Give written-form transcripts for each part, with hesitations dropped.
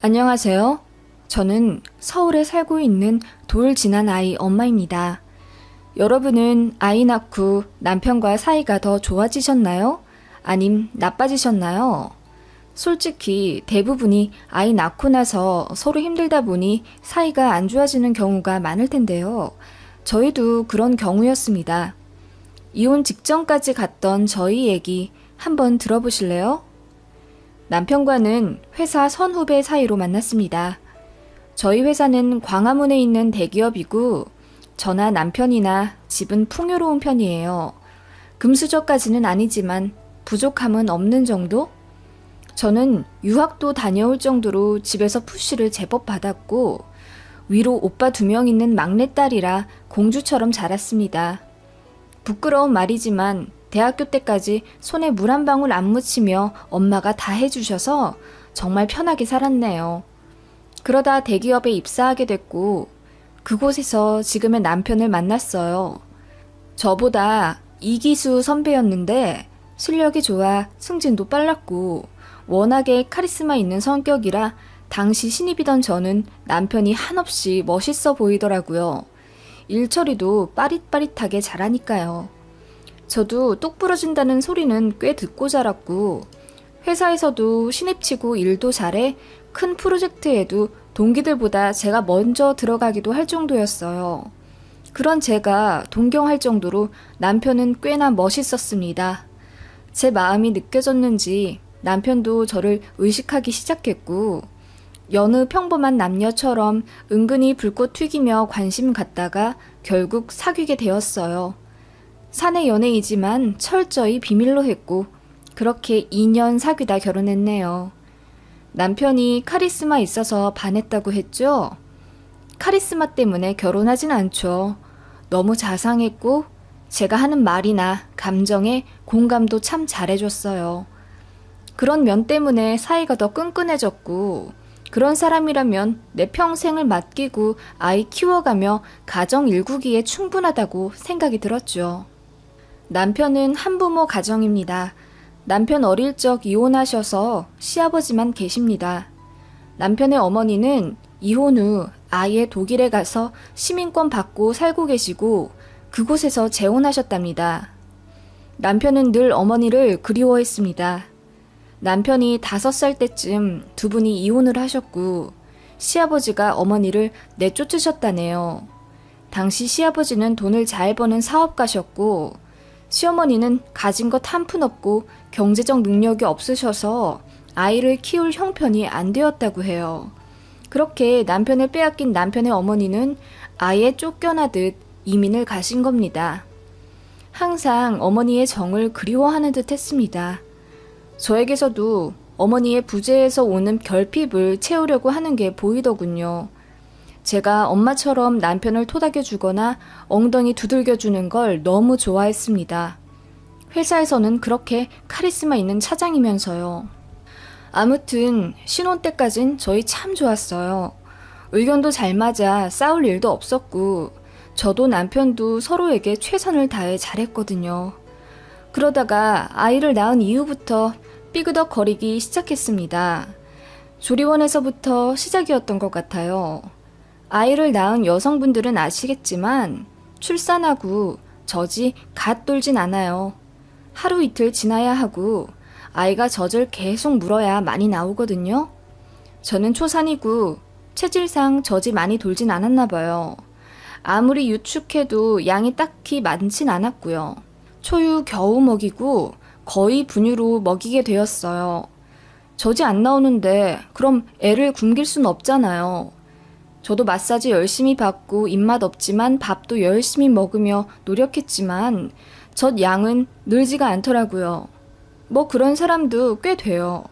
안녕하세요. 저는 서울에 살고 있는 돌 지난 아이 엄마입니다. 여러분은 아이 낳고 남편과 사이가 더 좋아지셨나요? 아님 나빠지셨나요? 솔직히 대부분이 아이 낳고 나서 서로 힘들다 보니 사이가 안 좋아지는 경우가 많을 텐데요. 저희도 그런 경우였습니다. 이혼 직전까지 갔던 저희 얘기 한번 들어보실래요? 남편과는 회사 선후배 사이로 만났습니다. 저희 회사는 광화문에 있는 대기업이고 저나 남편이나 집은 풍요로운 편이에요. 금수저까지는 아니지만 부족함은 없는 정도? 저는 유학도 다녀올 정도로 집에서 푸시를 제법 받았고 위로 오빠 2명 있는 막내딸이라 공주처럼 자랐습니다. 부끄러운 말이지만 대학교 때까지 손에 물 한 방울 안 묻히며 엄마가 다 해주셔서 정말 편하게 살았네요. 그러다 대기업에 입사하게 됐고 그곳에서 지금의 남편을 만났어요. 저보다 이기수 선배였는데 실력이 좋아 승진도 빨랐고 워낙에 카리스마 있는 성격이라 당시 신입이던 저는 남편이 한없이 멋있어 보이더라고요. 일처리도 빠릿빠릿하게 잘하니까요. 저도 똑 부러진다는 소리는 꽤 듣고 자랐고 회사에서도 신입치고 일도 잘해 큰 프로젝트에도 동기들보다 제가 먼저 들어가기도 할 정도였어요. 그런 제가 동경할 정도로 남편은 꽤나 멋있었습니다. 제 마음이 느껴졌는지 남편도 저를 의식하기 시작했고 여느 평범한 남녀처럼 은근히 불꽃 튀기며 관심 갖다가 결국 사귀게 되었어요. 사내 연애이지만 철저히 비밀로 했고 그렇게 2년 사귀다 결혼했네요. 남편이 카리스마 있어서 반했다고 했죠? 카리스마 때문에 결혼하진 않죠. 너무 자상했고 제가 하는 말이나 감정에 공감도 참 잘해줬어요. 그런 면 때문에 사이가 더 끈끈해졌고 그런 사람이라면 내 평생을 맡기고 아이 키워가며 가정 일구기에 충분하다고 생각이 들었죠. 남편은 한부모 가정입니다. 남편 어릴 적 이혼하셔서 시아버지만 계십니다. 남편의 어머니는 이혼 후 아예 독일에 가서 시민권 받고 살고 계시고 그곳에서 재혼하셨답니다. 남편은 늘 어머니를 그리워했습니다. 남편이 5살 때쯤 두 분이 이혼을 하셨고 시아버지가 어머니를 내쫓으셨다네요. 당시 시아버지는 돈을 잘 버는 사업가셨고 시어머니는 가진 것 한 푼 없고 경제적 능력이 없으셔서 아이를 키울 형편이 안 되었다고 해요. 그렇게 남편을 빼앗긴 남편의 어머니는 아예 쫓겨나듯 이민을 가신 겁니다. 항상 어머니의 정을 그리워하는 듯 했습니다. 저에게서도 어머니의 부재에서 오는 결핍을 채우려고 하는 게 보이더군요. 제가 엄마처럼 남편을 토닥여주거나 엉덩이 두들겨주는 걸 너무 좋아했습니다. 회사에서는 그렇게 카리스마 있는 차장이면서요. 아무튼 신혼 때까진 저희 참 좋았어요. 의견도 잘 맞아 싸울 일도 없었고 저도 남편도 서로에게 최선을 다해 잘했거든요. 그러다가 아이를 낳은 이후부터 삐그덕거리기 시작했습니다. 조리원에서부터 시작이었던 것 같아요. 아이를 낳은 여성분들은 아시겠지만 출산하고 젖이 갓 돌진 않아요. 하루 이틀 지나야 하고 아이가 젖을 계속 물어야 많이 나오거든요. 저는 초산이고 체질상 젖이 많이 돌진 않았나 봐요. 아무리 유축해도 양이 딱히 많진 않았고요. 초유 겨우 먹이고 거의 분유로 먹이게 되었어요. 젖이 안 나오는데 그럼 애를 굶길 순 없잖아요. 저도 마사지 열심히 받고 입맛 없지만 밥도 열심히 먹으며 노력했지만 젖 양은 늘지가 않더라고요. 뭐 그런 사람도 꽤 돼요.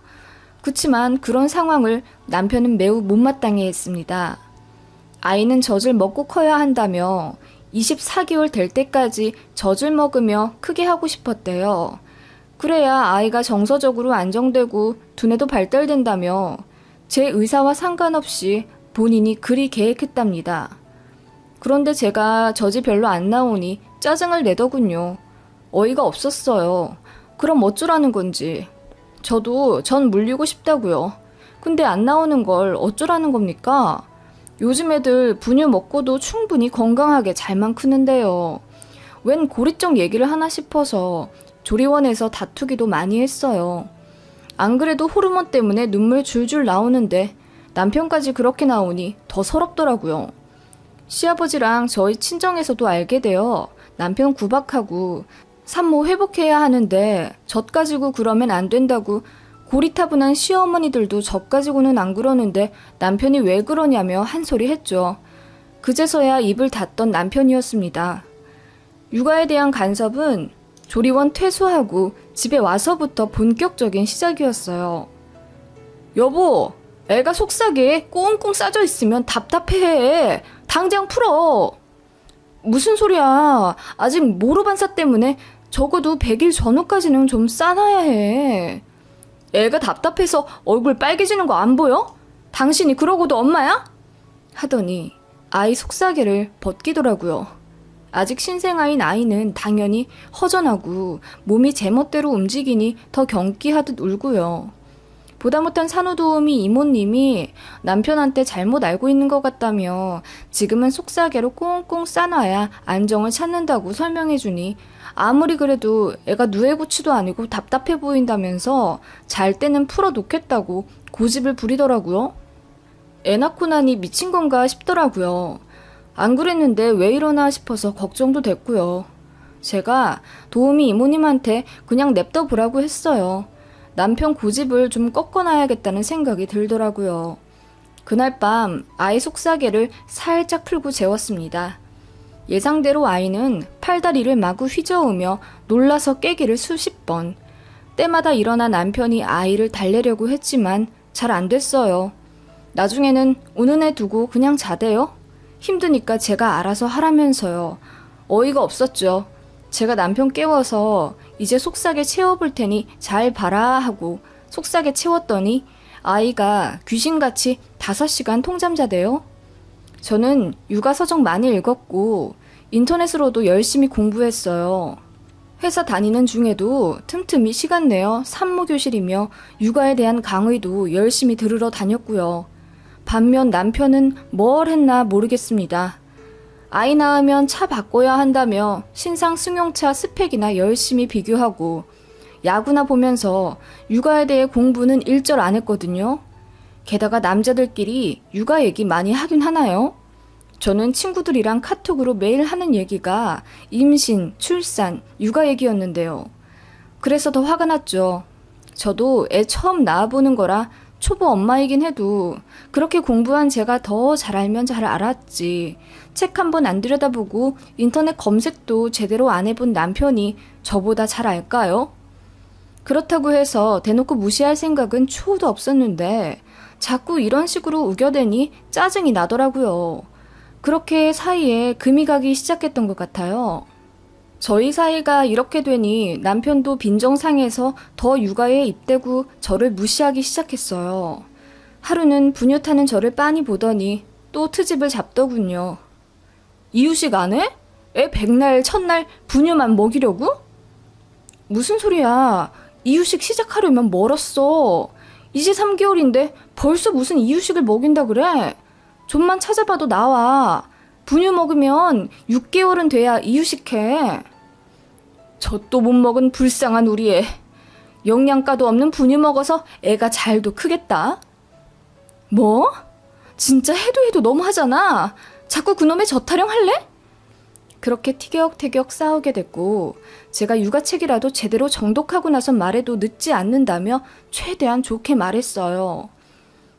그치만 그런 상황을 남편은 매우 못마땅해 했습니다. 아이는 젖을 먹고 커야 한다며 24개월 될 때까지 젖을 먹으며 크게 하고 싶었대요. 그래야 아이가 정서적으로 안정되고 두뇌도 발달된다며 제 의사와 상관없이 본인이 그리 계획했답니다. 그런데 제가 젖이 별로 안 나오니 짜증을 내더군요. 어이가 없었어요. 그럼 어쩌라는 건지. 저도 전 물리고 싶다고요. 근데 안 나오는 걸 어쩌라는 겁니까? 요즘 애들 분유 먹고도 충분히 건강하게 잘만 크는데요. 웬 고리적 얘기를 하나 싶어서 조리원에서 다투기도 많이 했어요. 안 그래도 호르몬 때문에 눈물 줄줄 나오는데 남편까지 그렇게 나오니 더 서럽더라고요. 시아버지랑 저희 친정에서도 알게 되어 남편 구박하고 산모 회복해야 하는데 젖 가지고 그러면 안 된다고 고리타분한 시어머니들도 젖 가지고는 안 그러는데 남편이 왜 그러냐며 한 소리 했죠. 그제서야 입을 닫던 남편이었습니다. 육아에 대한 간섭은 조리원 퇴소하고 집에 와서부터 본격적인 시작이었어요. 여보, 애가 속삭에 꽁꽁 싸져 있으면 답답해. 당장 풀어. 무슨 소리야. 아직 모로반사 때문에 적어도 100일 전후까지는 좀 싸놔야 해. 애가 답답해서 얼굴 빨개지는 거 안 보여? 당신이 그러고도 엄마야? 하더니 아이 속삭이를 벗기더라고요. 아직 신생아인 아이는 당연히 허전하고 몸이 제멋대로 움직이니 더 경기하듯 울고요. 보다 못한 산후도우미 이모님이 남편한테 잘못 알고 있는 것 같다며 지금은 속삭이로 꽁꽁 싸놔야 안정을 찾는다고 설명해주니 아무리 그래도 애가 누에고치도 아니고 답답해 보인다면서 잘 때는 풀어놓겠다고 고집을 부리더라고요. 애 낳고 나니 미친 건가 싶더라고요. 안 그랬는데 왜 이러나 싶어서 걱정도 됐고요. 제가 도우미 이모님한테 그냥 냅둬 보라고 했어요. 남편 고집을 좀 꺾어놔야겠다는 생각이 들더라고요. 그날 밤 아이 속삭이를 살짝 풀고 재웠습니다. 예상대로 아이는 팔다리를 마구 휘저으며 놀라서 깨기를 수십 번. 때마다 일어나 남편이 아이를 달래려고 했지만 잘 안 됐어요. 나중에는 우는 애 두고 그냥 자대요. 힘드니까 제가 알아서 하라면서요. 어이가 없었죠. 제가 남편 깨워서 이제 속삭에 채워볼 테니 잘 봐라 하고 속삭에 채웠더니 아이가 귀신같이 5시간 통잠 자대요. 저는 육아 서적 많이 읽었고 인터넷으로도 열심히 공부했어요. 회사 다니는 중에도 틈틈이 시간 내어 산모교실이며 육아에 대한 강의도 열심히 들으러 다녔고요. 반면 남편은 뭘 했나 모르겠습니다. 아이 낳으면 차 바꿔야 한다며 신상 승용차 스펙이나 열심히 비교하고 야구나 보면서 육아에 대해 공부는 일절 안 했거든요. 게다가 남자들끼리 육아 얘기 많이 하긴 하나요? 저는 친구들이랑 카톡으로 매일 하는 얘기가 임신, 출산, 육아 얘기였는데요. 그래서 더 화가 났죠. 저도 애 처음 낳아보는 거라 초보 엄마이긴 해도 그렇게 공부한 제가 더 잘 알면 잘 알았지. 책 한 번 안 들여다보고 인터넷 검색도 제대로 안 해본 남편이 저보다 잘 알까요? 그렇다고 해서 대놓고 무시할 생각은 추호도 없었는데 자꾸 이런 식으로 우겨대니 짜증이 나더라고요. 그렇게 사이에 금이 가기 시작했던 것 같아요. 저희 사이가 이렇게 되니 남편도 빈정상해서 더 육아에 입대고 저를 무시하기 시작했어요. 하루는 분유 타는 저를 빤히 보더니 또 트집을 잡더군요. 이유식 안 해? 애 백날 첫날 분유만 먹이려고? 무슨 소리야. 이유식 시작하려면 멀었어. 이제 3개월인데 벌써 무슨 이유식을 먹인다 그래? 좀만 찾아봐도 나와. 분유 먹으면 6개월은 돼야 이유식해. 젖도 못 먹은 불쌍한 우리 애. 영양가도 없는 분유 먹어서 애가 잘도 크겠다. 뭐? 진짜 해도 너무하잖아. 자꾸 그놈의 젖 타령할래? 그렇게 티격태격 싸우게 됐고 제가 육아책이라도 제대로 정독하고 나서 말해도 늦지 않는다며 최대한 좋게 말했어요.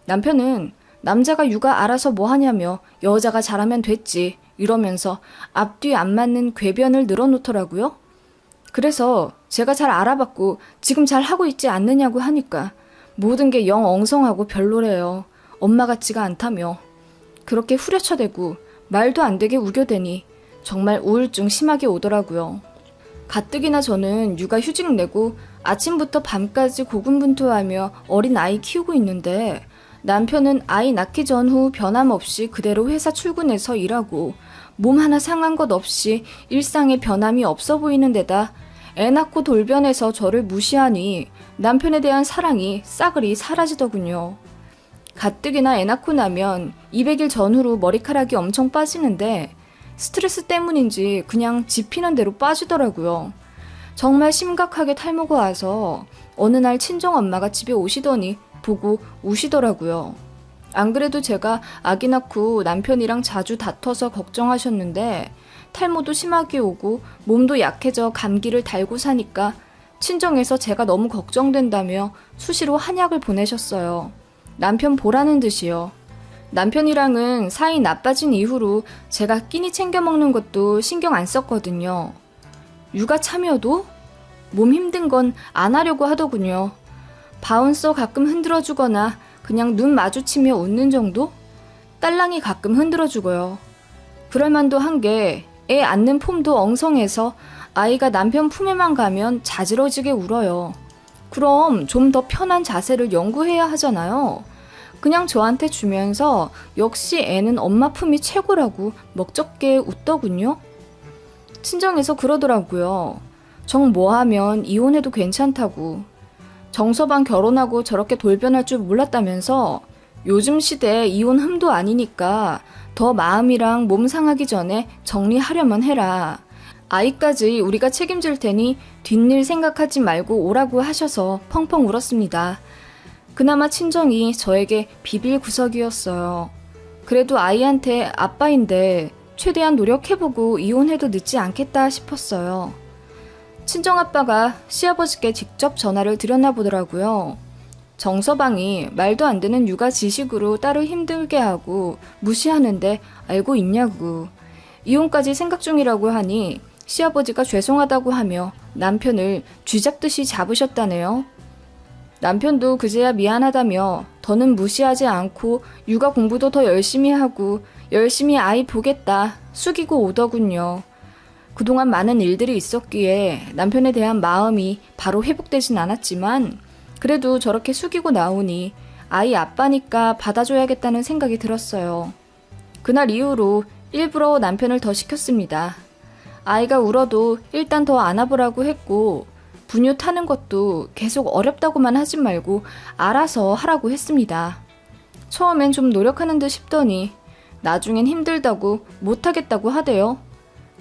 남편은 남자가 육아 알아서 뭐 하냐며 여자가 잘하면 됐지 이러면서 앞뒤 안 맞는 궤변을 늘어놓더라고요. 그래서 제가 잘 알아봤고 지금 잘 하고 있지 않느냐고 하니까 모든 게 영 엉성하고 별로래요. 엄마 같지가 않다며. 그렇게 후려쳐대고 말도 안 되게 우겨대니 정말 우울증 심하게 오더라고요. 가뜩이나 저는 육아 휴직 내고 아침부터 밤까지 고군분투하며 어린 아이 키우고 있는데 남편은 아이 낳기 전후 변함없이 그대로 회사 출근해서 일하고 몸 하나 상한 것 없이 일상에 변함이 없어 보이는 데다 애 낳고 돌변해서 저를 무시하니 남편에 대한 사랑이 싸그리 사라지더군요. 가뜩이나 애 낳고 나면 200일 전후로 머리카락이 엄청 빠지는데 스트레스 때문인지 그냥 집히는 대로 빠지더라고요. 정말 심각하게 탈모가 와서 어느 날 친정엄마가 집에 오시더니 보고 우시더라고요. 안 그래도 제가 아기 낳고 남편이랑 자주 다퉈서 걱정하셨는데 탈모도 심하게 오고 몸도 약해져 감기를 달고 사니까 친정에서 제가 너무 걱정된다며 수시로 한약을 보내셨어요. 남편 보라는 듯이요. 남편이랑은 사이 나빠진 이후로 제가 끼니 챙겨 먹는 것도 신경 안 썼거든요. 육아 참여도 몸 힘든 건 안 하려고 하더군요. 바운서 가끔 흔들어주거나 그냥 눈 마주치며 웃는 정도? 딸랑이 가끔 흔들어주고요. 그럴만도 한 게 애 안는 폼도 엉성해서 아이가 남편 품에만 가면 자지러지게 울어요. 그럼 좀 더 편한 자세를 연구해야 하잖아요. 그냥 저한테 주면서 역시 애는 엄마 품이 최고라고 먹적게 웃더군요. 친정에서 그러더라고요. 정 뭐하면 이혼해도 괜찮다고. 정서방 결혼하고 저렇게 돌변할 줄 몰랐다면서 요즘 시대 이혼 흠도 아니니까 더 마음이랑 몸 상하기 전에 정리하려면 해라. 아이까지 우리가 책임질 테니 뒷일 생각하지 말고 오라고 하셔서 펑펑 울었습니다. 그나마 친정이 저에게 비빌 구석이었어요. 그래도 아이한테 아빠인데 최대한 노력해보고 이혼해도 늦지 않겠다 싶었어요. 친정아빠가 시아버지께 직접 전화를 드렸나 보더라고요. 정서방이 말도 안 되는 육아 지식으로 딸을 힘들게 하고 무시하는데 알고 있냐고. 이혼까지 생각 중이라고 하니 시아버지가 죄송하다고 하며 남편을 쥐잡듯이 잡으셨다네요. 남편도 그제야 미안하다며 더는 무시하지 않고 육아 공부도 더 열심히 하고 열심히 아이 보겠다 숙이고 오더군요. 그동안 많은 일들이 있었기에 남편에 대한 마음이 바로 회복되진 않았지만 그래도 저렇게 숙이고 나오니 아이 아빠니까 받아줘야겠다는 생각이 들었어요. 그날 이후로 일부러 남편을 더 시켰습니다. 아이가 울어도 일단 더 안아보라고 했고 분유 타는 것도 계속 어렵다고만 하지 말고 알아서 하라고 했습니다. 처음엔 좀 노력하는 듯 싶더니 나중엔 힘들다고 못하겠다고 하대요.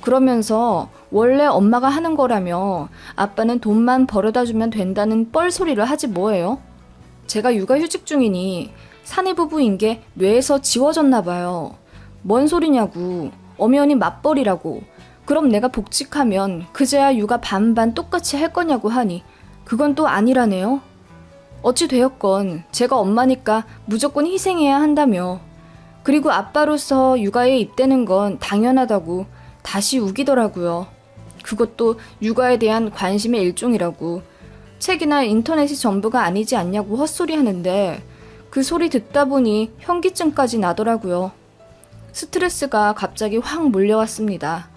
그러면서 원래 엄마가 하는 거라며 아빠는 돈만 벌어다 주면 된다는 뻘소리를 하지 뭐예요? 제가 육아휴직 중이니 사내부부인 게 뇌에서 지워졌나 봐요. 뭔 소리냐고. 엄연히 맞벌이라고. 그럼 내가 복직하면 그제야 육아 반반 똑같이 할 거냐고 하니 그건 또 아니라네요. 어찌 되었건 제가 엄마니까 무조건 희생해야 한다며. 그리고 아빠로서 육아에 입대는 건 당연하다고 다시 우기더라고요. 그것도 육아에 대한 관심의 일종이라고. 책이나 인터넷이 전부가 아니지 않냐고 헛소리 하는데 그 소리 듣다 보니 현기증까지 나더라고요. 스트레스가 갑자기 확 몰려왔습니다.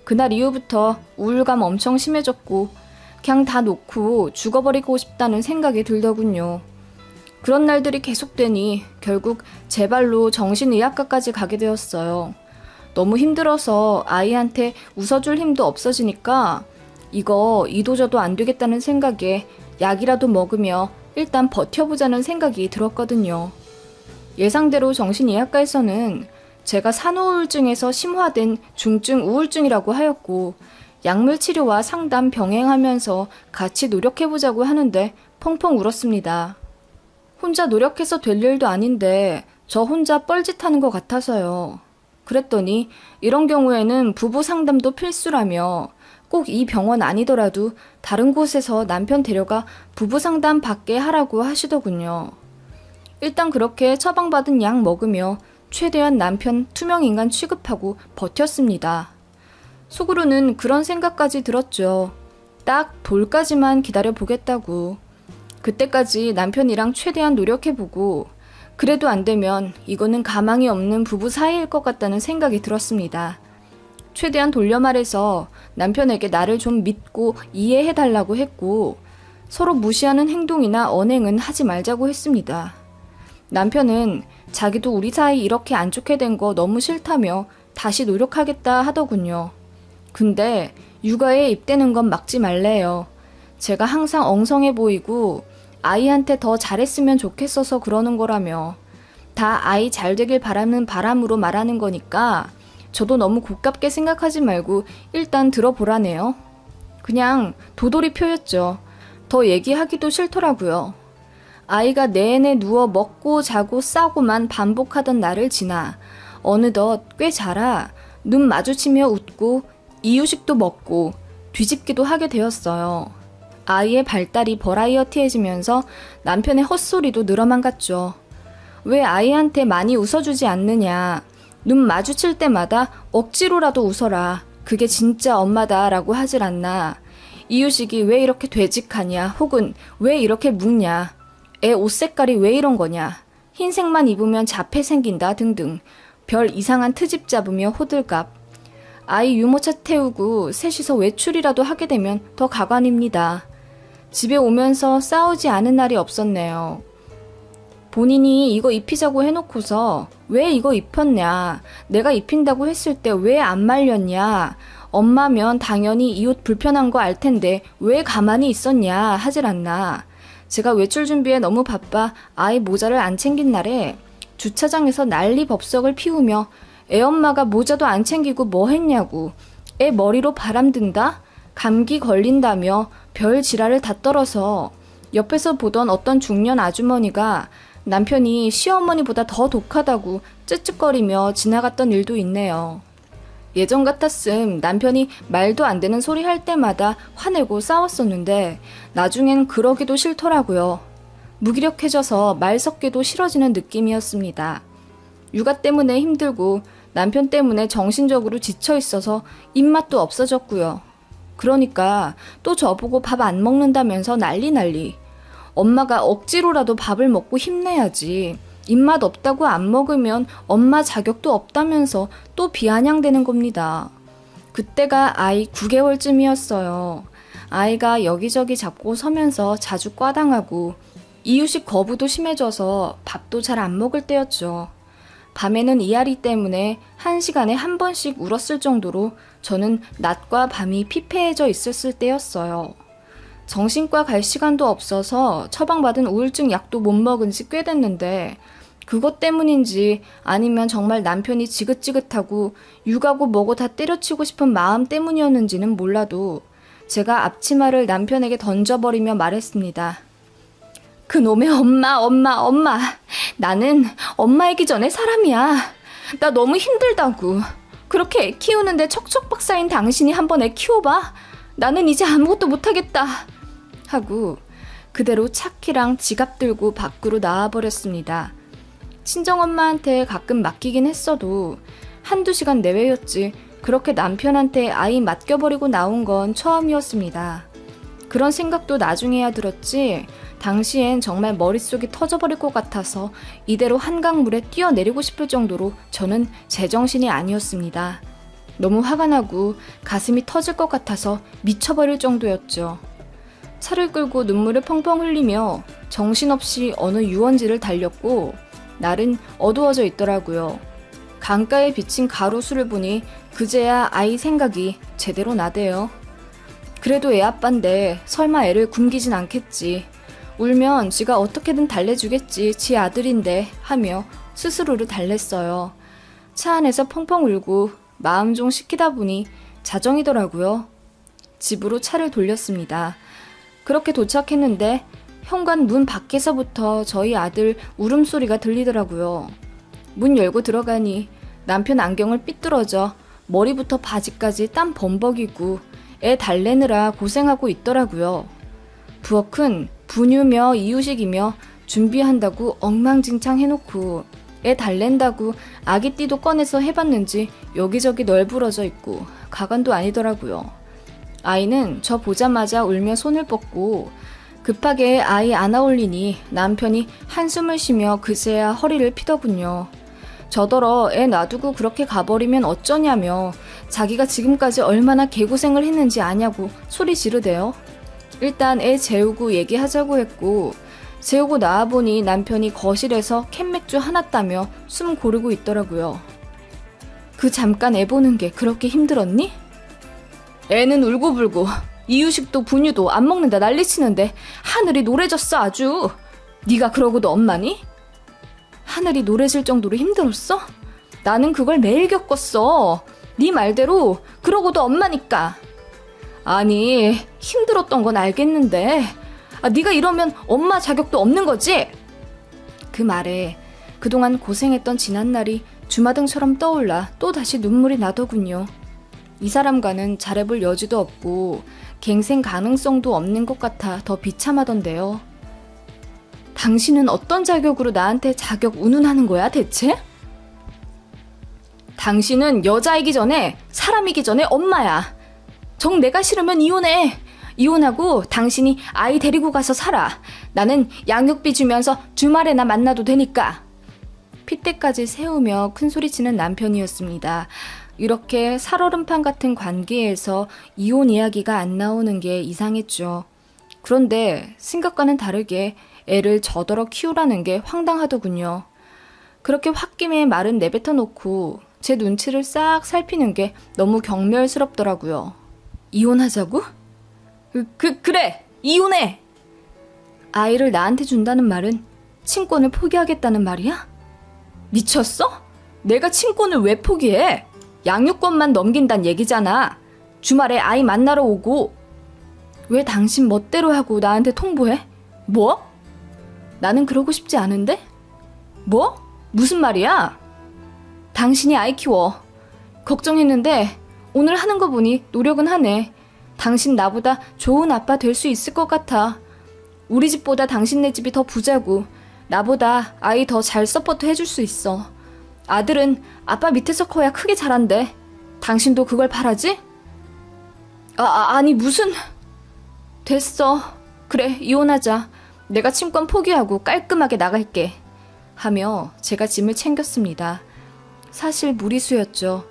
그날 이후부터 우울감 엄청 심해졌고 그냥 다 놓고 죽어버리고 싶다는 생각이 들더군요. 그런 날들이 계속되니 결국 제 발로 정신의학과까지 가게 되었어요. 너무 힘들어서 아이한테 웃어줄 힘도 없어지니까 이거 이도저도 안 되겠다는 생각에 약이라도 먹으며 일단 버텨보자는 생각이 들었거든요. 예상대로 정신의학과에서는 제가 산후우울증에서 심화된 중증 우울증이라고 하였고 약물 치료와 상담 병행하면서 같이 노력해보자고 하는데 펑펑 울었습니다. 혼자 노력해서 될 일도 아닌데 저 혼자 뻘짓하는 것 같아서요. 그랬더니 이런 경우에는 부부 상담도 필수라며 꼭 이 병원 아니더라도 다른 곳에서 남편 데려가 부부 상담 받게 하라고 하시더군요. 일단 그렇게 처방받은 약 먹으며 최대한 남편 투명인간 취급하고 버텼습니다. 속으로는 그런 생각까지 들었죠. 딱 돌까지만 기다려보겠다고. 그때까지 남편이랑 최대한 노력해보고 그래도 안 되면 이거는 가망이 없는 부부 사이일 것 같다는 생각이 들었습니다. 최대한 돌려 말해서 남편에게 나를 좀 믿고 이해해달라고 했고 서로 무시하는 행동이나 언행은 하지 말자고 했습니다. 남편은 자기도 우리 사이 이렇게 안 좋게 된 거 너무 싫다며 다시 노력하겠다 하더군요. 근데 육아에 입대는 건 막지 말래요. 제가 항상 엉성해 보이고 아이한테 더 잘했으면 좋겠어서 그러는 거라며 다 아이 잘 되길 바라는 바람으로 말하는 거니까 저도 너무 고깝게 생각하지 말고 일단 들어보라네요. 그냥 도돌이표였죠. 더 얘기하기도 싫더라고요. 아이가 내내 누워 먹고 자고 싸고만 반복하던 날을 지나 어느덧 꽤 자라 눈 마주치며 웃고 이유식도 먹고 뒤집기도 하게 되었어요. 아이의 발달이 버라이어티해지면서 남편의 헛소리도 늘어만 갔죠. 왜 아이한테 많이 웃어주지 않느냐. 눈 마주칠 때마다 억지로라도 웃어라. 그게 진짜 엄마다 라고 하질 않나. 이유식이 왜 이렇게 되직하냐. 혹은 왜 이렇게 묵냐. 애 옷 색깔이 왜 이런 거냐. 흰색만 입으면 자폐 생긴다 등등. 별 이상한 트집 잡으며 호들갑. 아이 유모차 태우고 셋이서 외출이라도 하게 되면 더 가관입니다. 집에 오면서 싸우지 않은 날이 없었네요. 본인이 이거 입히자고 해놓고서 왜 이거 입혔냐, 내가 입힌다고 했을 때 왜 안 말렸냐, 엄마면 당연히 이 옷 불편한 거 알 텐데 왜 가만히 있었냐 하질 않나. 제가 외출 준비에 너무 바빠 아이 모자를 안 챙긴 날에 주차장에서 난리 법석을 피우며 애 엄마가 모자도 안 챙기고 뭐 했냐고, 애 머리로 바람 든다? 감기 걸린다며 별 지랄을 다 떨어서 옆에서 보던 어떤 중년 아주머니가 남편이 시어머니보다 더 독하다고 쯧쯧거리며 지나갔던 일도 있네요. 예전 같았음 남편이 말도 안 되는 소리 할 때마다 화내고 싸웠었는데 나중엔 그러기도 싫더라고요. 무기력해져서 말 섞기도 싫어지는 느낌이었습니다. 육아 때문에 힘들고 남편 때문에 정신적으로 지쳐 있어서 입맛도 없어졌고요. 그러니까 또 저보고 밥 안 먹는다면서 난리. 엄마가 억지로라도 밥을 먹고 힘내야지. 입맛 없다고 안 먹으면 엄마 자격도 없다면서 또 비아냥대는 겁니다. 그때가 아이 9개월쯤이었어요. 아이가 여기저기 잡고 서면서 자주 꽈당하고 이유식 거부도 심해져서 밥도 잘 안 먹을 때였죠. 밤에는 이앓이 때문에 1시간에 한 번씩 울었을 정도로 저는 낮과 밤이 피폐해져 있었을 때였어요. 정신과 갈 시간도 없어서 처방받은 우울증 약도 못 먹은 지 꽤 됐는데 그것 때문인지 아니면 정말 남편이 지긋지긋하고 육아고 뭐고 다 때려치고 싶은 마음 때문이었는지는 몰라도 제가 앞치마를 남편에게 던져버리며 말했습니다. 그놈의 엄마. 나는 엄마이기 전에 사람이야. 나 너무 힘들다고. 그렇게 애 키우는데 척척박사인 당신이 한번 애 키워봐. 나는 이제 아무것도 못하겠다. 하고 그대로 차키랑 지갑 들고 밖으로 나와버렸습니다. 친정엄마한테 가끔 맡기긴 했어도 한두 시간 내외였지 그렇게 남편한테 아이 맡겨버리고 나온 건 처음이었습니다. 그런 생각도 나중에야 들었지 당시엔 정말 머릿속이 터져버릴 것 같아서 이대로 한강물에 뛰어내리고 싶을 정도로 저는 제정신이 아니었습니다. 너무 화가 나고 가슴이 터질 것 같아서 미쳐버릴 정도였죠. 차를 끌고 눈물을 펑펑 흘리며 정신없이 어느 유원지를 달렸고 날은 어두워져 있더라고요. 강가에 비친 가로수를 보니 그제야 아이 생각이 제대로 나대요. 그래도 애 아빠인데 설마 애를 굶기진 않겠지. 울면 지가 어떻게든 달래주겠지. 지 아들인데 하며 스스로를 달랬어요. 차 안에서 펑펑 울고 마음 좀 식히다 보니 자정이더라고요. 집으로 차를 돌렸습니다. 그렇게 도착했는데 현관 문 밖에서부터 저희 아들 울음소리가 들리더라고요. 문 열고 들어가니 남편 안경을 삐뚤어져 머리부터 바지까지 땀 범벅이고 애 달래느라 고생하고 있더라고요. 부엌은 분유며 이유식이며 준비한다고 엉망진창 해놓고 애 달랜다고 아기띠도 꺼내서 해봤는지 여기저기 널브러져 있고 가관도 아니더라고요. 아이는 저 보자마자 울며 손을 뻗고 급하게 아이 안아올리니 남편이 한숨을 쉬며 그제야 허리를 피더군요. 저더러 애 놔두고 그렇게 가버리면 어쩌냐며 자기가 지금까지 얼마나 개고생을 했는지 아냐고 소리 지르대요. 일단 애 재우고 얘기하자고 했고 재우고 나와보니 남편이 거실에서 캔맥주 하나 따며 숨 고르고 있더라고요. 그 잠깐 애 보는 게 그렇게 힘들었니? 애는 울고불고 이유식도 분유도 안 먹는다 난리치는데 하늘이 노래졌어 아주. 네가 그러고도 엄마니? 하늘이 노래질 정도로 힘들었어? 나는 그걸 매일 겪었어. 네 말대로 그러고도 엄마니까. 아니, 힘들었던 건 알겠는데 네가 이러면 엄마 자격도 없는 거지? 그 말에 그동안 고생했던 지난날이 주마등처럼 떠올라 또다시 눈물이 나더군요. 이 사람과는 잘해볼 여지도 없고 갱생 가능성도 없는 것 같아 더 비참하던데요. 당신은 어떤 자격으로 나한테 자격 운운하는 거야 대체? 당신은 여자이기 전에 사람이기 전에 엄마야. 정 내가 싫으면 이혼해. 이혼하고 당신이 아이 데리고 가서 살아. 나는 양육비 주면서 주말에나 만나도 되니까. 핏대까지 세우며 큰소리치는 남편이었습니다. 이렇게 살얼음판 같은 관계에서 이혼 이야기가 안 나오는 게 이상했죠. 그런데 생각과는 다르게 애를 저더러 키우라는 게 황당하더군요. 그렇게 홧김에 말은 내뱉어 놓고 제 눈치를 싹 살피는 게 너무 경멸스럽더라고요. 이혼하자고? 그래! 이혼해! 아이를 나한테 준다는 말은 친권을 포기하겠다는 말이야? 미쳤어? 내가 친권을 왜 포기해? 양육권만 넘긴단 얘기잖아. 주말에 아이 만나러 오고. 왜 당신 멋대로 하고 나한테 통보해? 뭐? 나는 그러고 싶지 않은데? 뭐? 무슨 말이야? 당신이 아이 키워. 걱정했는데 오늘 하는 거 보니 노력은 하네. 당신 나보다 좋은 아빠 될 수 있을 것 같아. 우리 집보다 당신네 집이 더 부자고 나보다 아이 더 잘 서포트 해줄 수 있어. 아들은 아빠 밑에서 커야 크게 자란대. 당신도 그걸 바라지? 아니 무슨... 됐어. 그래, 이혼하자. 내가 친권 포기하고 깔끔하게 나갈게. 하며 제가 짐을 챙겼습니다. 사실 무리수였죠.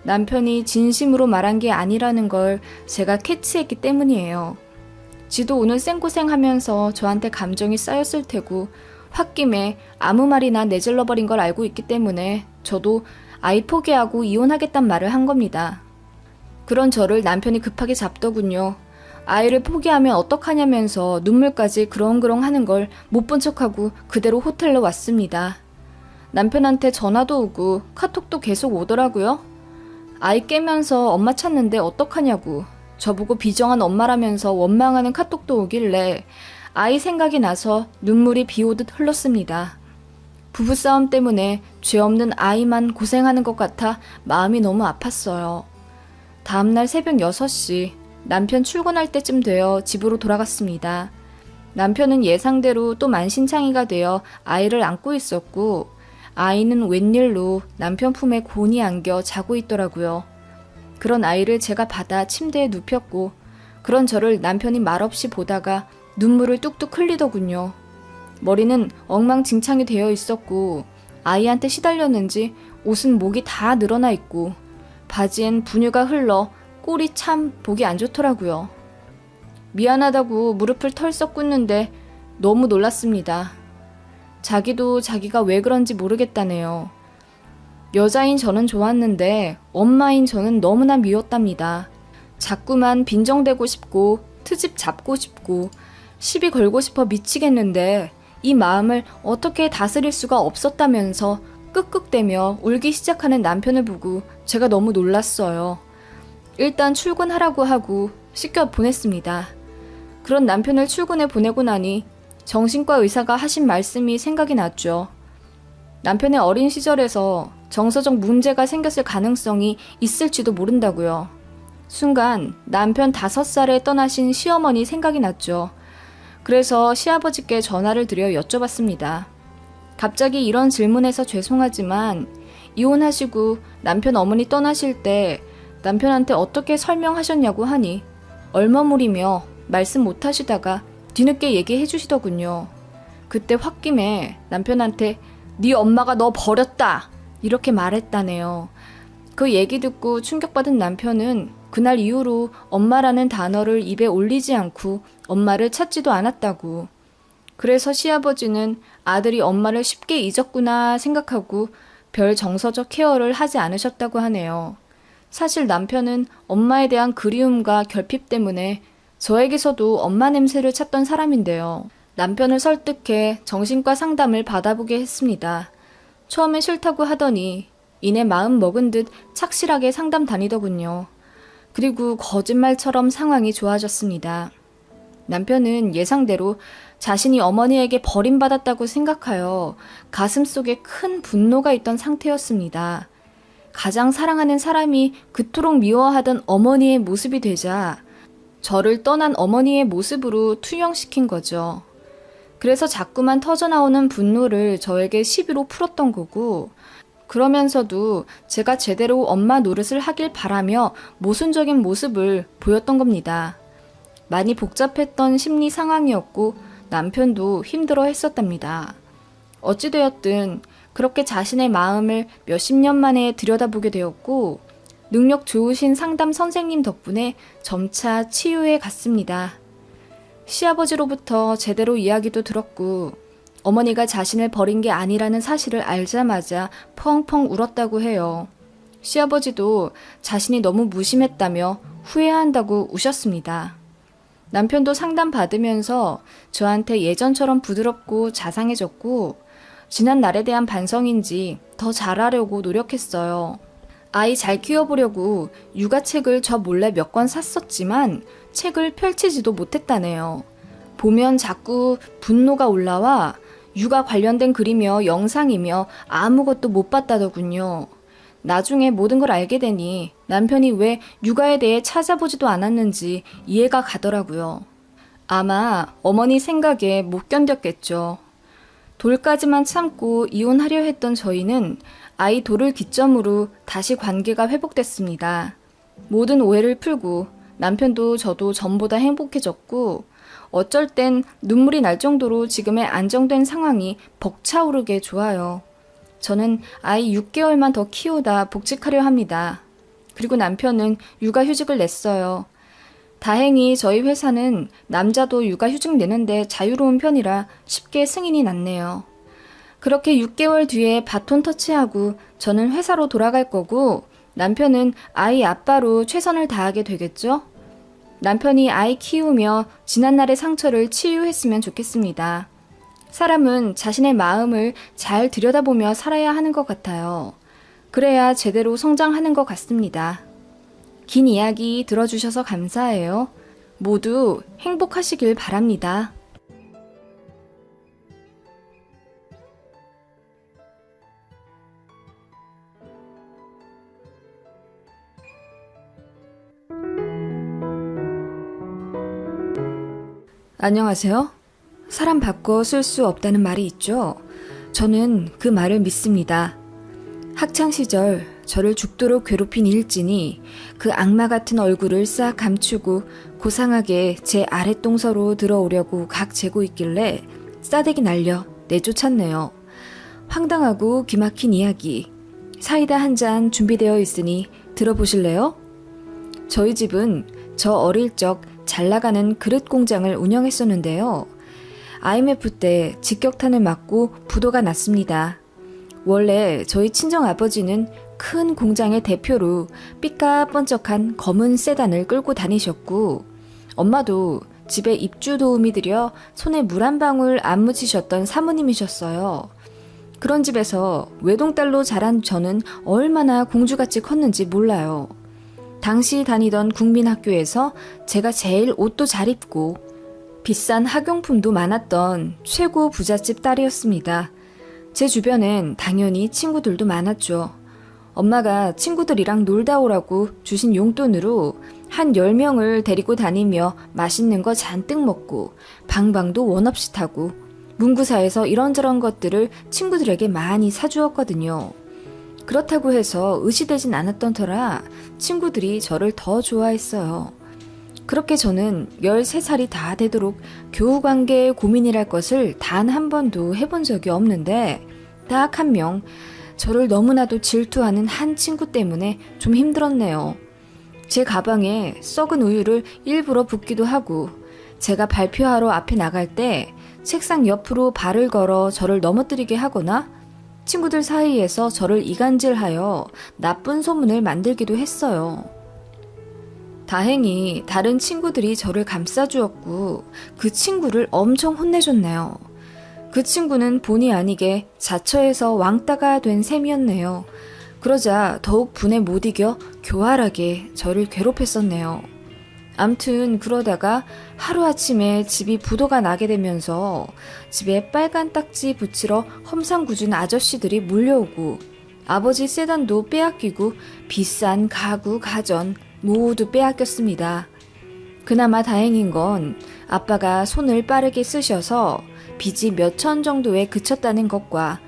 남편이 진심으로 말한 게 아니라는 걸 제가 캐치했기 때문이에요. 지도 오늘 생고생하면서 저한테 감정이 쌓였을 테고 홧김에 아무 말이나 내질러버린 걸 알고 있기 때문에 저도 아이 포기하고 이혼하겠단 말을 한 겁니다. 그런 저를 남편이 급하게 잡더군요. 아이를 포기하면 어떡하냐면서 눈물까지 그렁그렁 하는 걸 못 본 척하고 그대로 호텔로 왔습니다. 남편한테 전화도 오고 카톡도 계속 오더라고요. 아이 깨면서 엄마 찾는데 어떡하냐고 저보고 비정한 엄마라면서 원망하는 카톡도 오길래 아이 생각이 나서 눈물이 비오듯 흘렀습니다. 부부싸움 때문에 죄 없는 아이만 고생하는 것 같아 마음이 너무 아팠어요. 다음날 새벽 6시 남편 출근할 때쯤 되어 집으로 돌아갔습니다. 남편은 예상대로 또 만신창이가 되어 아이를 안고 있었고 아이는 웬일로 남편 품에 곤히 안겨 자고 있더라고요. 그런 아이를 제가 받아 침대에 눕혔고 그런 저를 남편이 말없이 보다가 눈물을 뚝뚝 흘리더군요. 머리는 엉망진창이 되어 있었고 아이한테 시달렸는지 옷은 목이 다 늘어나 있고 바지엔 분유가 흘러 꼴이 참 보기 안 좋더라고요. 미안하다고 무릎을 털썩 꿇는데 너무 놀랐습니다. 자기도 자기가 왜 그런지 모르겠다네요. 여자인 저는 좋았는데 엄마인 저는 너무나 미웠답니다. 자꾸만 빈정대고 싶고 트집 잡고 싶고 시비 걸고 싶어 미치겠는데 이 마음을 어떻게 다스릴 수가 없었다면서 끄끄대며 울기 시작하는 남편을 보고 제가 너무 놀랐어요. 일단 출근하라고 하고 씻겨 보냈습니다. 그런 남편을 출근에 보내고 나니 정신과 의사가 하신 말씀이 생각이 났죠. 남편의 어린 시절에서 정서적 문제가 생겼을 가능성이 있을지도 모른다고요. 순간 남편 5살에 떠나신 시어머니 생각이 났죠. 그래서 시아버지께 전화를 드려 여쭤봤습니다. 갑자기 이런 질문해서 죄송하지만 이혼하시고 남편 어머니 떠나실 때 남편한테 어떻게 설명하셨냐고 하니 얼머무리며 말씀 못하시다가 뒤늦게 얘기해 주시더군요. 그때 홧김에 남편한테 네 엄마가 너 버렸다 이렇게 말했다네요. 그 얘기 듣고 충격받은 남편은 그날 이후로 엄마라는 단어를 입에 올리지 않고 엄마를 찾지도 않았다고. 그래서 시아버지는 아들이 엄마를 쉽게 잊었구나 생각하고 별 정서적 케어를 하지 않으셨다고 하네요. 사실 남편은 엄마에 대한 그리움과 결핍 때문에 저에게서도 엄마 냄새를 찾던 사람인데요. 남편을 설득해 정신과 상담을 받아보게 했습니다. 처음에 싫다고 하더니 이내 마음 먹은 듯 착실하게 상담 다니더군요. 그리고 거짓말처럼 상황이 좋아졌습니다. 남편은 예상대로 자신이 어머니에게 버림받았다고 생각하여 가슴속에 큰 분노가 있던 상태였습니다. 가장 사랑하는 사람이 그토록 미워하던 어머니의 모습이 되자 저를 떠난 어머니의 모습으로 투영시킨 거죠. 그래서 자꾸만 터져나오는 분노를 저에게 시비로 풀었던 거고, 그러면서도 제가 제대로 엄마 노릇을 하길 바라며 모순적인 모습을 보였던 겁니다. 많이 복잡했던 심리 상황이었고 남편도 힘들어 했었답니다. 어찌되었든 그렇게 자신의 마음을 몇십 년 만에 들여다보게 되었고 능력 좋으신 상담 선생님 덕분에 점차 치유해 갔습니다. 시아버지로부터 제대로 이야기도 들었고 어머니가 자신을 버린 게 아니라는 사실을 알자마자 펑펑 울었다고 해요. 시아버지도 자신이 너무 무심했다며 후회한다고 우셨습니다. 남편도 상담 받으면서 저한테 예전처럼 부드럽고 자상해졌고 지난 날에 대한 반성인지 더 잘하려고 노력했어요. 아이 잘 키워보려고 육아책을 저 몰래 몇 권 샀었지만 책을 펼치지도 못했다네요. 보면 자꾸 분노가 올라와 육아 관련된 글이며 영상이며 아무것도 못 봤다더군요. 나중에 모든 걸 알게 되니 남편이 왜 육아에 대해 찾아보지도 않았는지 이해가 가더라고요. 아마 어머니 생각에 못 견뎠겠죠. 돌까지만 참고 이혼하려 했던 저희는 아이 돌을 기점으로 다시 관계가 회복됐습니다. 모든 오해를 풀고 남편도 저도 전보다 행복해졌고 어쩔 땐 눈물이 날 정도로 지금의 안정된 상황이 벅차오르게 좋아요. 저는 아이 6개월만 더 키우다 복직하려 합니다. 그리고 남편은 육아휴직을 냈어요. 다행히 저희 회사는 남자도 육아휴직 내는데 자유로운 편이라 쉽게 승인이 났네요. 그렇게 6개월 뒤에 바톤 터치하고 저는 회사로 돌아갈 거고 남편은 아이 아빠로 최선을 다하게 되겠죠? 남편이 아이 키우며 지난날의 상처를 치유했으면 좋겠습니다. 사람은 자신의 마음을 잘 들여다보며 살아야 하는 것 같아요. 그래야 제대로 성장하는 것 같습니다. 긴 이야기 들어주셔서 감사해요. 모두 행복하시길 바랍니다. 안녕하세요. 사람 바꿔 쓸 수 없다는 말이 있죠. 저는 그 말을 믿습니다. 학창시절 저를 죽도록 괴롭힌 일진이 그 악마 같은 얼굴을 싹 감추고 고상하게 제 아랫동서로 들어오려고 각 재고 있길래 싸대기 날려 내쫓았네요. 황당하고 기막힌 이야기. 사이다 한 잔 준비되어 있으니 들어보실래요? 저희 집은 저 어릴 적 잘 나가는 그릇 공장을 운영했었는데요. IMF 때 직격탄을 맞고 부도가 났습니다. 원래 저희 친정아버지는 큰 공장의 대표로 삐까뻔쩍한 검은 세단을 끌고 다니셨고 엄마도 집에 입주 도우미 들여 손에 물 한 방울 안 묻히셨던 사모님이셨어요. 그런 집에서 외동딸로 자란 저는 얼마나 공주같이 컸는지 몰라요. 당시 다니던 국민학교에서 제가 제일 옷도 잘 입고 비싼 학용품도 많았던 최고 부잣집 딸이었습니다. 제 주변엔 당연히 친구들도 많았죠. 엄마가 친구들이랑 놀다 오라고 주신 용돈으로 한 10명을 데리고 다니며 맛있는 거 잔뜩 먹고 방방도 원 없이 타고 문구사에서 이런저런 것들을 친구들에게 많이 사주었거든요. 그렇다고 해서 의시되진 않았던 터라 친구들이 저를 더 좋아했어요. 그렇게 저는 13살이 다 되도록 교우관계의 고민이랄 것을 단 한 번도 해본 적이 없는데 딱 한 명, 저를 너무나도 질투하는 한 친구 때문에 좀 힘들었네요. 제 가방에 썩은 우유를 일부러 붓기도 하고 제가 발표하러 앞에 나갈 때 책상 옆으로 발을 걸어 저를 넘어뜨리게 하거나 친구들 사이에서 저를 이간질하여 나쁜 소문을 만들기도 했어요. 다행히 다른 친구들이 저를 감싸주었고 그 친구를 엄청 혼내줬네요. 그 친구는 본의 아니게 자처해서 왕따가 된 셈이었네요. 그러자 더욱 분에 못 이겨 교활하게 저를 괴롭혔었네요. 암튼 그러다가 하루아침에 집이 부도가 나게 되면서 집에 빨간 딱지 붙이러 험상궂은 아저씨들이 몰려오고 아버지 세단도 빼앗기고 비싼 가구, 가전 모두 빼앗겼습니다. 그나마 다행인 건 아빠가 손을 빠르게 쓰셔서 빚이 몇천 정도에 그쳤다는 것과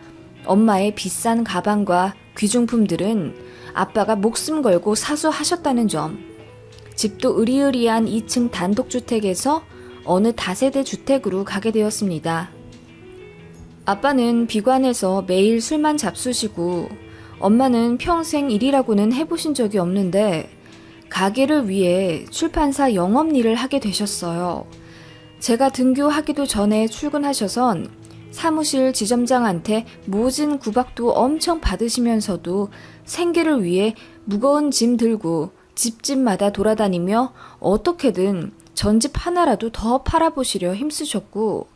엄마의 비싼 가방과 귀중품들은 아빠가 목숨 걸고 사수하셨다는 점, 집도 으리으리한 2층 단독주택에서 어느 다세대 주택으로 가게 되었습니다. 아빠는 비관해서 매일 술만 잡수시고 엄마는 평생 일이라고는 해보신 적이 없는데 가게를 위해 출판사 영업일을 하게 되셨어요. 제가 등교하기도 전에 출근하셔선 사무실 지점장한테 모진 구박도 엄청 받으시면서도 생계를 위해 무거운 짐 들고 집집마다 돌아다니며 어떻게든 전집 하나라도 더 팔아보시려 힘쓰셨고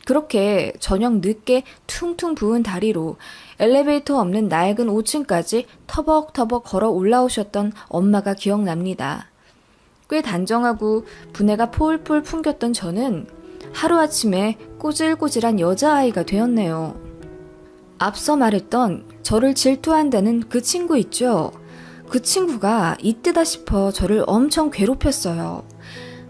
그렇게 저녁 늦게 퉁퉁 부은 다리로 엘리베이터 없는 낡은 5층까지 터벅터벅 걸어 올라오셨던 엄마가 기억납니다. 꽤 단정하고 분해가 폴폴 풍겼던 저는 하루아침에 꼬질꼬질한 여자아이가 되었네요. 앞서 말했던 저를 질투한다는 그 친구 있죠? 그 친구가 이때다 싶어 저를 엄청 괴롭혔어요.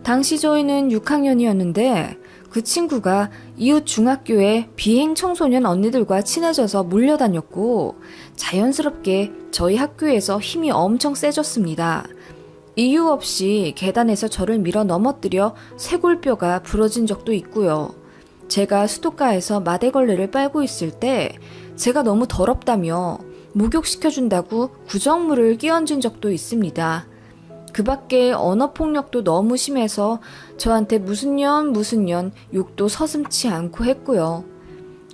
당시 저희는 6학년이었는데 그 친구가 이웃 중학교에 비행 청소년 언니들과 친해져서 몰려다녔고 자연스럽게 저희 학교에서 힘이 엄청 세졌습니다. 이유 없이 계단에서 저를 밀어 넘어뜨려 쇄골뼈가 부러진 적도 있고요. 제가 수도가에서 마대걸레를 빨고 있을 때 제가 너무 더럽다며 목욕시켜준다고 구정물을 끼얹은 적도 있습니다. 그 밖에 언어폭력도 너무 심해서 저한테 무슨 년 욕도 서슴지 않고 했고요.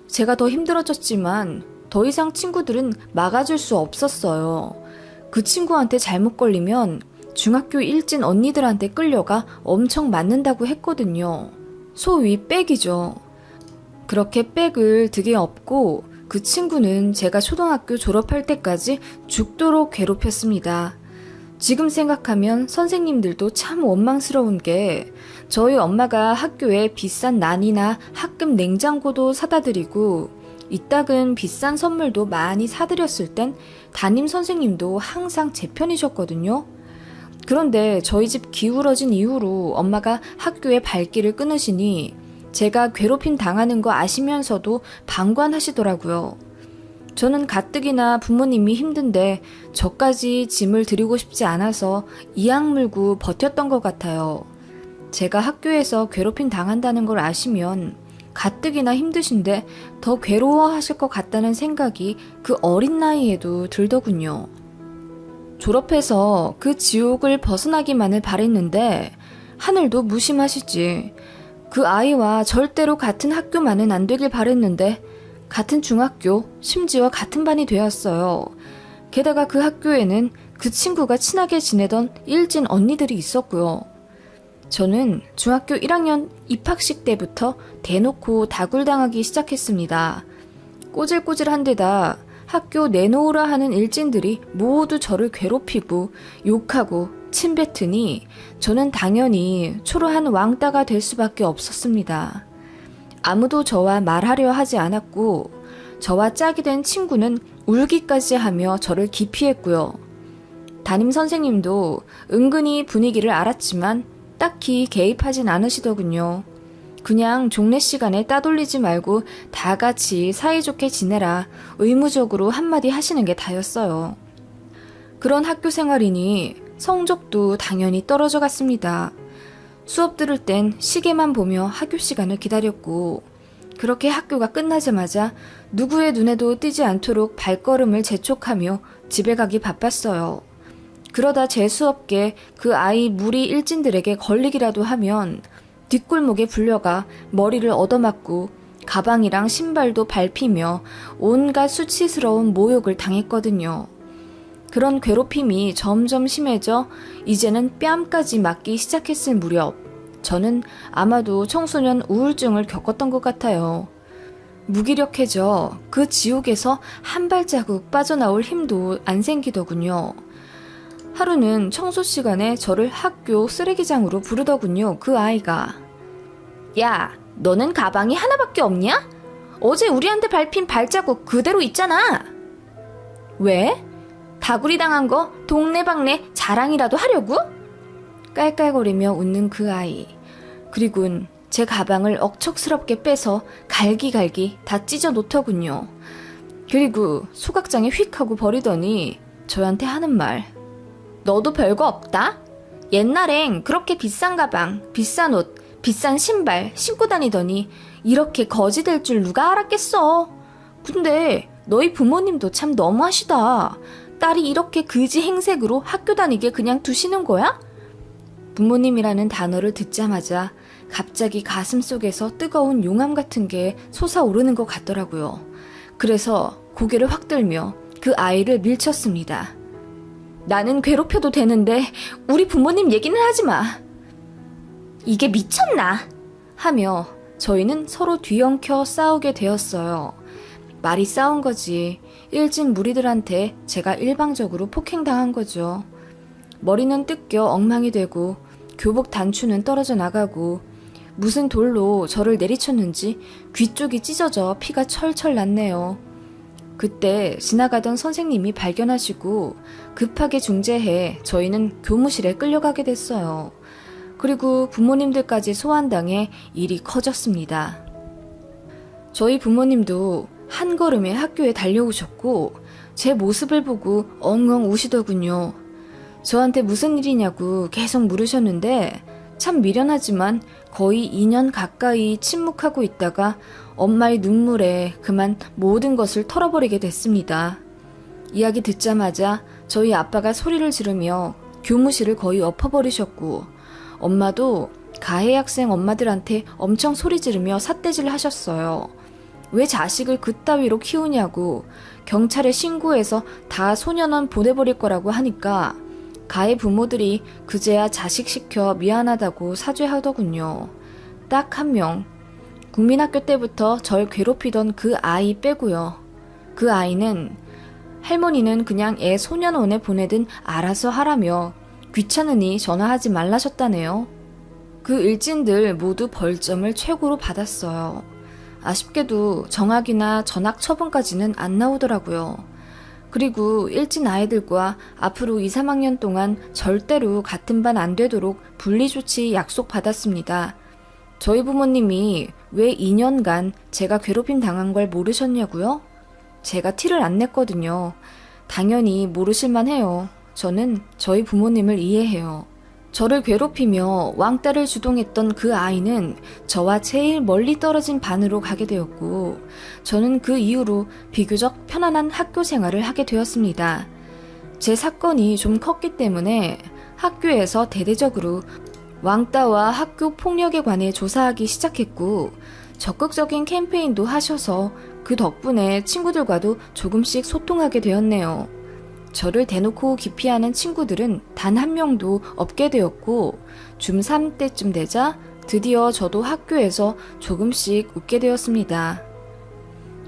제가 더 힘들어졌지만 더 이상 친구들은 막아줄 수 없었어요. 그 친구한테 잘못 걸리면 중학교 일진 언니들한테 끌려가 엄청 맞는다고 했거든요. 소위 백이죠. 그렇게 백을 등에 업고 그 친구는 제가 초등학교 졸업할 때까지 죽도록 괴롭혔습니다. 지금 생각하면 선생님들도 참 원망스러운 게 저희 엄마가 학교에 비싼 난이나 학급 냉장고도 사다 드리고 이따금 비싼 선물도 많이 사드렸을 땐 담임 선생님도 항상 제 편이셨거든요. 그런데 저희 집 기울어진 이후로 엄마가 학교에 발길을 끊으시니 제가 괴롭힘 당하는 거 아시면서도 방관하시더라고요. 저는 가뜩이나 부모님이 힘든데 저까지 짐을 드리고 싶지 않아서 이악 물고 버텼던 것 같아요. 제가 학교에서 괴롭힘 당한다는 걸 아시면 가뜩이나 힘드신데 더 괴로워하실 것 같다는 생각이 그 어린 나이에도 들더군요. 졸업해서 그 지옥을 벗어나기만을 바랬는데 하늘도 무심하시지. 그 아이와 절대로 같은 학교만은 안 되길 바랬는데 같은 중학교, 심지어 같은 반이 되었어요. 게다가 그 학교에는 그 친구가 친하게 지내던 일진 언니들이 있었고요. 저는 중학교 1학년 입학식 때부터 대놓고 다굴당하기 시작했습니다. 꼬질꼬질한 데다 학교 내놓으라 하는 일진들이 모두 저를 괴롭히고 욕하고 침뱉으니 저는 당연히 초라한 왕따가 될 수밖에 없었습니다. 아무도 저와 말하려 하지 않았고 저와 짝이 된 친구는 울기까지 하며 저를 기피했고요. 담임 선생님도 은근히 분위기를 알았지만 딱히 개입하진 않으시더군요. 그냥 종례 시간에 따돌리지 말고 다 같이 사이좋게 지내라 의무적으로 한마디 하시는 게 다였어요. 그런 학교 생활이니 성적도 당연히 떨어져 갔습니다. 수업 들을 땐 시계만 보며 학교 시간을 기다렸고 그렇게 학교가 끝나자마자 누구의 눈에도 띄지 않도록 발걸음을 재촉하며 집에 가기 바빴어요. 그러다 재수없게 그 아이 무리 일진들에게 걸리기라도 하면 뒷골목에 불려가 머리를 얻어맞고 가방이랑 신발도 밟히며 온갖 수치스러운 모욕을 당했거든요. 그런 괴롭힘이 점점 심해져 이제는 뺨까지 맞기 시작했을 무렵 저는 아마도 청소년 우울증을 겪었던 것 같아요. 무기력해져 그 지옥에서 한 발자국 빠져나올 힘도 안 생기더군요. 하루는 청소 시간에 저를 학교 쓰레기장으로 부르더군요. 그 아이가. 야, 너는 가방이 하나밖에 없냐? 어제 우리한테 밟힌 발자국 그대로 있잖아. 왜? 다구리 당한 거 동네방네 자랑이라도 하려고? 깔깔거리며 웃는 그 아이. 그리곤 제 가방을 억척스럽게 빼서 갈기갈기 다 찢어 놓더군요. 그리고 소각장에 휙 하고 버리더니 저한테 하는 말. 너도 별거 없다? 옛날엔 그렇게 비싼 가방, 비싼 옷, 비싼 신발 신고 다니더니 이렇게 거지 될 줄 누가 알았겠어. 근데 너희 부모님도 참 너무하시다. 딸이 이렇게 그지 행색으로 학교 다니게 그냥 두시는 거야? 부모님이라는 단어를 듣자마자 갑자기 가슴 속에서 뜨거운 용암 같은 게 솟아오르는 것 같더라고요. 그래서 고개를 확 들며 그 아이를 밀쳤습니다. 나는 괴롭혀도 되는데 우리 부모님 얘기는 하지 마. 이게 미쳤나? 하며 저희는 서로 뒤엉켜 싸우게 되었어요. 말이 싸운 거지. 일진 무리들한테 제가 일방적으로 폭행당한 거죠. 머리는 뜯겨 엉망이 되고 교복 단추는 떨어져 나가고 무슨 돌로 저를 내리쳤는지 귀 쪽이 찢어져 피가 철철 났네요. 그때 지나가던 선생님이 발견하시고 급하게 중재해 저희는 교무실에 끌려가게 됐어요. 그리고 부모님들까지 소환당해 일이 커졌습니다. 저희 부모님도 한 걸음에 학교에 달려오셨고 제 모습을 보고 엉엉 우시더군요. 저한테 무슨 일이냐고 계속 물으셨는데 참 미련하지만 거의 2년 가까이 침묵하고 있다가 엄마의 눈물에 그만 모든 것을 털어버리게 됐습니다. 이야기 듣자마자 저희 아빠가 소리를 지르며 교무실을 거의 엎어버리셨고 엄마도 가해 학생 엄마들한테 엄청 소리 지르며 삿대질을 하셨어요. 왜 자식을 그따위로 키우냐고 경찰에 신고해서 다 소년원 보내버릴 거라고 하니까 가해 부모들이 그제야 자식 시켜 미안하다고 사죄하더군요. 딱 한 명. 국민학교 때부터 절 괴롭히던 그 아이 빼고요. 그 아이는 할머니는 그냥 애 소년원에 보내든 알아서 하라며 귀찮으니 전화하지 말라셨다네요. 그 일진들 모두 벌점을 최고로 받았어요. 아쉽게도 정학이나 전학 처분까지는 안 나오더라고요. 그리고 일진 아이들과 앞으로 2, 3학년 동안 절대로 같은 반 안 되도록 분리조치 약속받았습니다. 저희 부모님이 왜 2년간 제가 괴롭힘 당한 걸 모르셨냐고요? 제가 티를 안 냈거든요. 당연히 모르실만 해요. 저는 저희 부모님을 이해해요. 저를 괴롭히며 왕따를 주동했던 그 아이는 저와 제일 멀리 떨어진 반으로 가게 되었고 저는 그 이후로 비교적 편안한 학교 생활을 하게 되었습니다. 제 사건이 좀 컸기 때문에 학교에서 대대적으로 왕따와 학교 폭력에 관해 조사하기 시작했고 적극적인 캠페인도 하셔서 그 덕분에 친구들과도 조금씩 소통하게 되었네요. 저를 대놓고 기피하는 친구들은 단 한 명도 없게 되었고 중3 때쯤 되자 드디어 저도 학교에서 조금씩 웃게 되었습니다.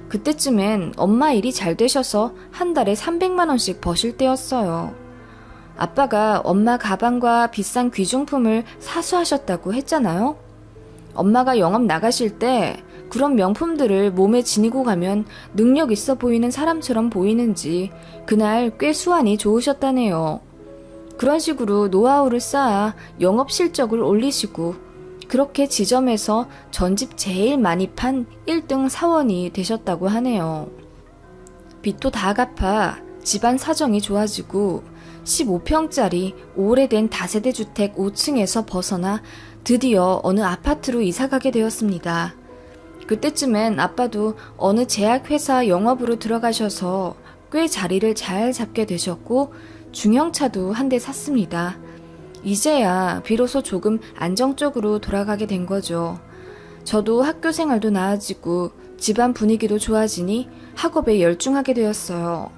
그때쯤엔 엄마 일이 잘 되셔서 한 달에 300만 원씩 버실 때였어요. 아빠가 엄마 가방과 비싼 귀중품을 사수하셨다고 했잖아요. 엄마가 영업 나가실 때 그런 명품들을 몸에 지니고 가면 능력 있어 보이는 사람처럼 보이는지 그날 꽤 수완이 좋으셨다네요. 그런 식으로 노하우를 쌓아 영업 실적을 올리시고 그렇게 지점에서 전집 제일 많이 판 1등 사원이 되셨다고 하네요. 빚도 다 갚아 집안 사정이 좋아지고 15평짜리 오래된 다세대 주택 5층에서 벗어나 드디어 어느 아파트로 이사가게 되었습니다. 그때쯤엔 아빠도 어느 제약회사 영업으로 들어가셔서 꽤 자리를 잘 잡게 되셨고 중형차도 한 대 샀습니다. 이제야 비로소 조금 안정적으로 돌아가게 된 거죠. 저도 학교 생활도 나아지고 집안 분위기도 좋아지니 학업에 열중하게 되었어요.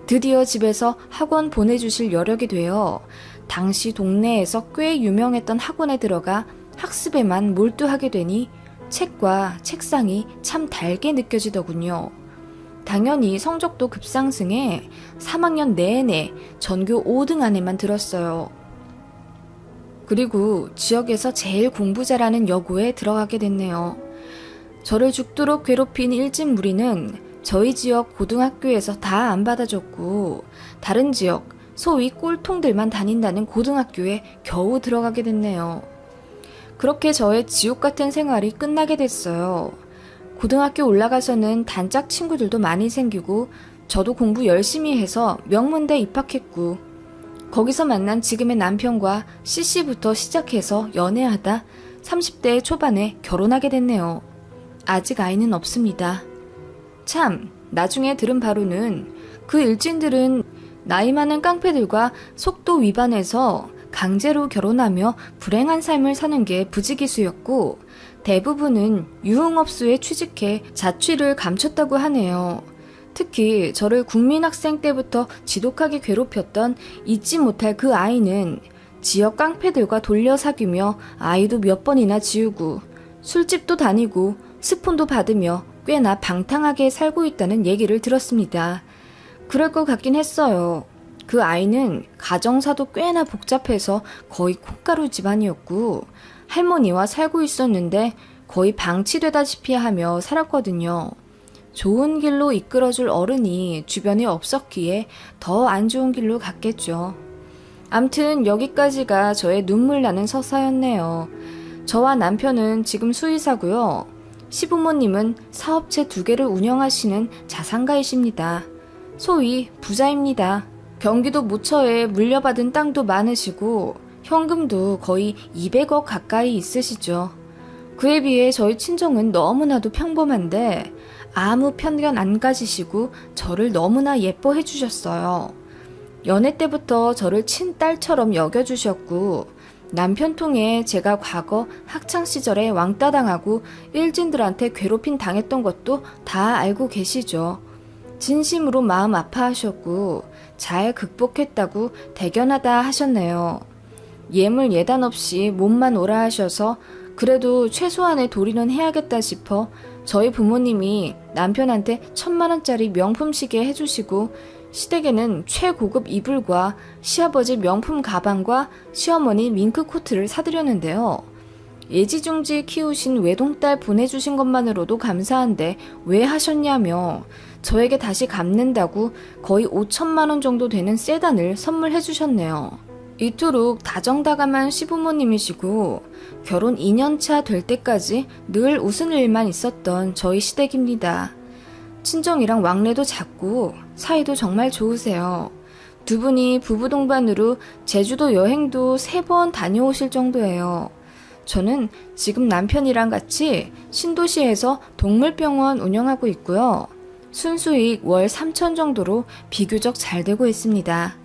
드디어 집에서 학원 보내주실 여력이 되어 당시 동네에서 꽤 유명했던 학원에 들어가 학습에만 몰두하게 되니 책과 책상이 참 달게 느껴지더군요. 당연히 성적도 급상승해 3학년 내내 전교 5등 안에만 들었어요. 그리고 지역에서 제일 공부 잘하는 여고에 들어가게 됐네요. 저를 죽도록 괴롭힌 일진 무리는 저희 지역 고등학교에서 다 안 받아줬고 다른 지역 소위 꼴통들만 다닌다는 고등학교에 겨우 들어가게 됐네요. 그렇게 저의 지옥 같은 생활이 끝나게 됐어요. 고등학교 올라가서는 단짝 친구들도 많이 생기고 저도 공부 열심히 해서 명문대 입학했고 거기서 만난 지금의 남편과 CC부터 시작해서 연애하다 30대 초반에 결혼하게 됐네요. 아직 아이는 없습니다. 참, 나중에 들은 바로는 그 일진들은 나이 많은 깡패들과 속도 위반해서 강제로 결혼하며 불행한 삶을 사는 게 부지기수였고 대부분은 유흥업소에 취직해 자취를 감췄다고 하네요. 특히 저를 국민학생 때부터 지독하게 괴롭혔던 잊지 못할 그 아이는 지역 깡패들과 돌려 사귀며 아이도 몇 번이나 지우고 술집도 다니고 스폰도 받으며 꽤나 방탕하게 살고 있다는 얘기를 들었습니다. 그럴 것 같긴 했어요. 그 아이는 가정사도 꽤나 복잡해서 거의 콩가루 집안이었고 할머니와 살고 있었는데 거의 방치되다시피 하며 살았거든요. 좋은 길로 이끌어줄 어른이 주변에 없었기에 더 안 좋은 길로 갔겠죠. 암튼 여기까지가 저의 눈물 나는 서사였네요. 저와 남편은 지금 수의사고요. 시부모님은 사업체 2개를 운영하시는 자산가이십니다. 소위 부자입니다. 경기도 모처에 물려받은 땅도 많으시고 현금도 거의 200억 가까이 있으시죠. 그에 비해 저희 친정은 너무나도 평범한데 아무 편견 안 가지시고 저를 너무나 예뻐해 주셨어요. 연애 때부터 저를 친딸처럼 여겨주셨고 남편 통해 제가 과거 학창시절에 왕따 당하고 일진들한테 괴롭힘 당했던 것도 다 알고 계시죠. 진심으로 마음 아파하셨고 잘 극복했다고 대견하다 하셨네요. 예물 예단 없이 몸만 오라 하셔서 그래도 최소한의 도리는 해야겠다 싶어 저희 부모님이 남편한테 1,000만 원짜리 명품 시계 해주시고 시댁에는 최고급 이불과 시아버지 명품 가방과 시어머니 밍크 코트를 사드렸는데요. 예지중지 키우신 외동딸 보내주신 것만으로도 감사한데 왜 하셨냐며 저에게 다시 갚는다고 거의 5천만 원 정도 되는 세단을 선물해 주셨네요. 이토록 다정다감한 시부모님이시고 결혼 2년차 될 때까지 늘 웃은 일만 있었던 저희 시댁입니다. 친정이랑 왕래도 잦고 사이도 정말 좋으세요. 두 분이 부부 동반으로 제주도 여행도 3번 다녀오실 정도예요. 저는 지금 남편이랑 같이 신도시에서 동물병원 운영하고 있고요. 순수익 월 3천 정도로 비교적 잘 되고 있습니다.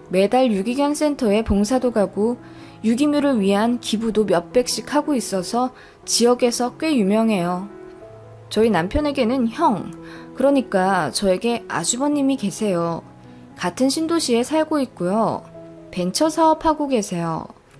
매달 유기견 센터에 봉사도 가고 유기묘를 위한 기부도 몇백씩 하고 있어서 지역에서 꽤 유명해요. 저희 남편에게는 형, 그러니까 저에게 아주버님이 계세요. 같은 신도시에 살고 있고요. 벤처 사업하고 계세요.